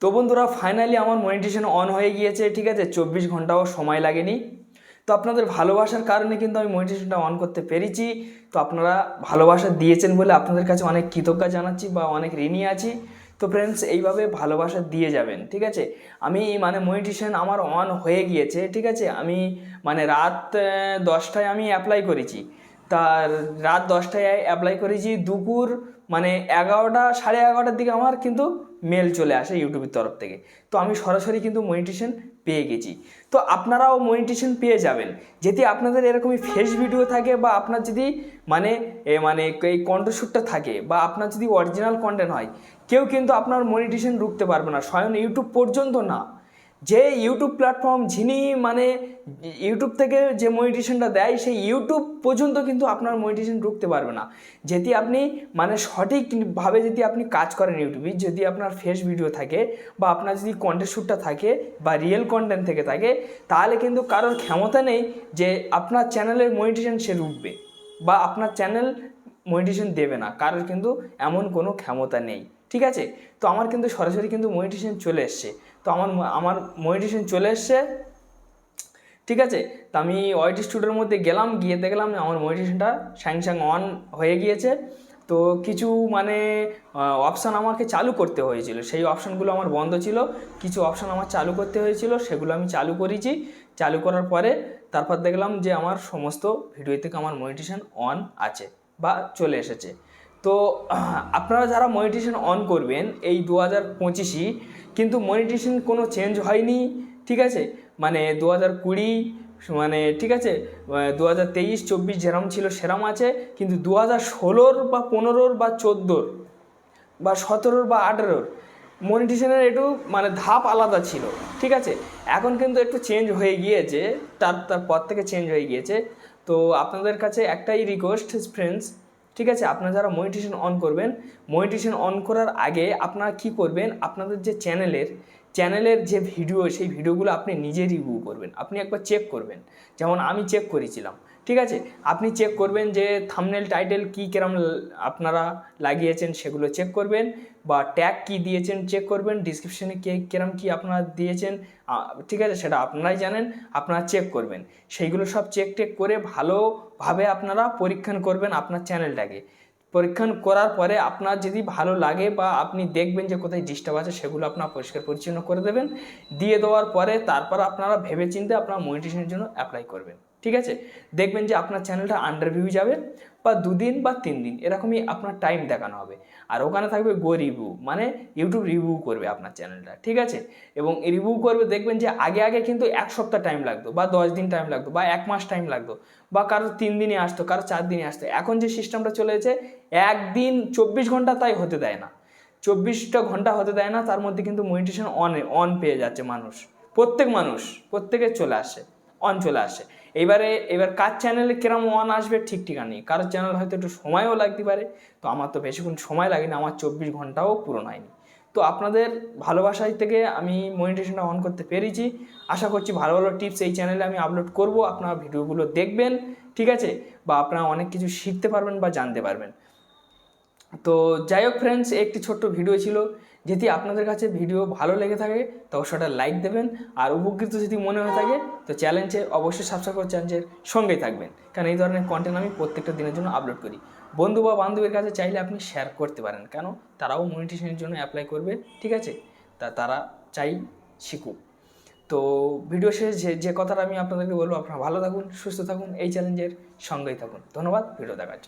তো বন্ধুরা ফাইনালি আমার মনিটাইজেশন অন হয়ে গিয়েছে, ঠিক আছে। 24 ঘন্টাও সময় লাগেনি। তো আপনাদের ভালোবাসার কারণে কিন্তু আমি মনিটাইজেশনটা অন করতে পেরেছি। তো আপনারা ভালোবাসা দিয়েছেন বলে আপনাদের কাছে অনেক কৃতজ্ঞতা জানাচ্ছি বা অনেক ঋণী আছি। তো ফ্রেন্ডস, এইভাবে ভালোবাসা দিয়ে যাবেন, ঠিক আছে। আমি মনিটাইজেশন আমার অন হয়ে গিয়েছে, ঠিক আছে। আমি রাত 10টায় আমি অ্যাপ্লাই করেছি। তার রাত 10টায় অ্যাপ্লাই করেছি, দুপুর 11টা 11:30টার দিকে আমার কিন্তু মেল চলে আসে ইউটিউবের তরফ থেকে। তো আমি সরাসরি কিন্তু মনিটাইজেশন পেয়ে গেছি। তো আপনারাও মনিটাইজেশন পেয়ে যাবেন যদি আপনাদের এরকমই ফেস ভিডিও থাকে বা আপনার যদি এই কন্ঠস্বরটা থাকে বা আপনার যদি অরিজিনাল কন্টেন্ট হয়, কেউ কিন্তু আপনার মনিটাইজেশন রুখতে পারবে না, স্বয়ং ইউটিউব পর্যন্ত না। যে ইউটিউব প্ল্যাটফর্ম যিনি ইউটিউব থেকে যে মনিটাইজেশনটা দেয়, সেই ইউটিউব পর্যন্ত কিন্তু আপনার মনিটাইজেশন রুখতে পারবে না। যদি আপনি সঠিকভাবে যদি আপনি কাজ করেন ইউটিউবে, যদি আপনার ফেস ভিডিও থাকে বা আপনার যদি কন্টেন্ট শ্যুটটা থাকে বা রিয়েল কন্টেন্ট থেকে থাকে, তাহলে কিন্তু কারোর ক্ষমতা নেই যে আপনার চ্যানেলের মনিটাইজেশন সে রুখবে বা আপনার চ্যানেল মনিটাইজেশন দেবে না। কারোর কিন্তু এমন কোনো ক্ষমতা নেই, ঠিক আছে। তো আমার কিন্তু সরাসরি কিন্তু মনিটাইজেশন চলে এসছে। তো আমার মনিটাইজেশন চলে এসছে, ঠিক আছে। তো আমি ওয়াইটি স্টুডিওর মধ্যে গেলাম, গিয়ে দেখলাম আমার মনিটাইজেশনটা স্যাং অন হয়ে গিয়েছে। তো কিছু অপশান আমাকে চালু করতে হয়েছিল, সেই অপশানগুলো আমার বন্ধ ছিল। কিছু অপশান আমার চালু করতে হয়েছিল, সেগুলো আমি চালু করেছি। চালু করার পরে তারপর দেখলাম যে আমার সমস্ত ভিডিও থেকে আমার মনিটাইজেশন অন আছে বা চলে এসেছে। তো আপনারা যারা মনিটাইজেশন অন করবেন এই 2025ই, কিন্তু মনিটাইজেশন কোনো চেঞ্জ হয়নি, ঠিক আছে। 2020 ঠিক আছে, 2023 24 যেরম ছিল সেরম আছে, কিন্তু 2016 বা 15 বা 14 বা 17 বা 18 মনিটাইজেশনের একটু ধাপ আলাদা ছিল, ঠিক আছে। এখন কিন্তু একটু চেঞ্জ হয়ে গিয়েছে, তারপর থেকে চেঞ্জ হয়ে গিয়েছে। তো আপনাদের কাছে একটাই রিকোয়েস্ট ফ্রেন্ডস, ঠিক আছে। আপনারা যারা মনিটাইজেশন অন করবেন, মনিটাইজেশন অন করার আগে আপনারা কি করবেন, আপনাদের যে চ্যানেলের যে ভিডিও, সেই ভিডিওগুলো আপনি নিজে রিভিউ করবেন, আপনি একবার চেক করবেন। যেমন আমি চেক করেছিলাম, ঠিক আছে। আপনি চেক করবেন যে থাম্বনেল টাইটেল কী কিরম আপনারা লাগিয়েছেন সেগুলো চেক করবেন, বা ট্যাগ কি দিয়েছেন চেক করবেন, ডিসক্রিপশনে কিরম কি আপনারা দিয়েছেন, ঠিক আছে, সেটা আপনারাই জানেন। আপনারা চেক করবেন, সেইগুলো সব চেক টেক করে ভালোভাবে আপনারা পরীক্ষণ করবেন আপনার চ্যানেলটাকে। পরীক্ষণ করার পরে আপনার যদি ভালো লাগে বা আপনি দেখবেন যে কোথায় ডিস্টার্ব আছে, সেগুলো আপনার পরিষ্কার পরিচ্ছন্ন করে দেবেন। দিয়ে দেওয়ার পরে তারপর আপনারা ভেবেচিন্তে আপনার মনিটাইজেশনের জন্য অ্যাপ্লাই করবেন, ঠিক আছে। দেখবেন যে আপনার চ্যানেলটা আন্ডার ভিউ যাবে, বা 2 দিন বা 3 দিন এরকমই আপনার টাইম দেখানো হবে। আর ওখানে থাকবে গো রিভিউ, ইউটিউব রিভিউ করবে আপনার চ্যানেলটা, ঠিক আছে। এবং রিভিউ করবে, দেখবেন যে আগে কিন্তু 1 সপ্তাহ টাইম লাগতো, বা 10 দিন টাইম লাগতো, বা 1 মাস টাইম লাগতো, বা কারো 3 দিনে আসতো, কারো 4 দিনে আসতো। এখন যে সিস্টেমটা চলে এসেছে, একদিন 24 ঘন্টা তাই হতে দেয় না, 24টা ঘন্টা হতে দেয় না, তার মধ্যে কিন্তু মনিটাইজেশন অন পেয়ে যাচ্ছে প্রত্যেকের চলে আসে, অন চলে আসে। এবার কার চ্যানেলে কিরম অন আসবে ঠিক ঠিকানা নেই, কারোর চ্যানেল হয়তো একটু সময়ও লাগতে পারে। তো আমার তো বেশিক্ষণ সময় লাগেনি, আমার 24 ঘন্টাও পূরণ হয়নি। তো আপনাদের ভালোবাসায় থেকে আমি মনিটাইজেশনটা অন করতে পেরেছি। আশা করছি ভালো ভালো টিপস এই চ্যানেলে আমি আপলোড করব, আপনারা ভিডিওগুলো দেখবেন, ঠিক আছে। বা আপনারা অনেক কিছু শিখতে পারবেন বা জানতে পারবেন। তো যাই হোক ফ্রেন্ডস, একটি ছোট্ট ভিডিও ছিল। যদি আপনাদের কাছে ভিডিও ভালো লেগে থাকে তো সেটা লাইক দেবেন, আর উপকৃত যদি মনে হয়ে থাকে তো চ্যানেলকে অবশ্যই সাবস্ক্রাইব করে চ্যানেলের সঙ্গেই থাকবেন, কারণ এই ধরনের কন্টেন্ট আমি প্রত্যেকটা দিনের জন্য আপলোড করি। বন্ধু বা বান্ধবীর কাছে চাইলে আপনি শেয়ার করতে পারেন, কেন তারাও মনিটাইজেশনের জন্য অ্যাপ্লাই করবে, ঠিক আছে। তারা চাই শিখুক। তো ভিডিও শেষে যে কথাটা আমি আপনাদেরকে বলবো, আপনারা ভালো থাকুন, সুস্থ থাকুন, এই চ্যালেঞ্জের সঙ্গেই থাকুন। ধন্যবাদ ভিডিও দেখার জন্য।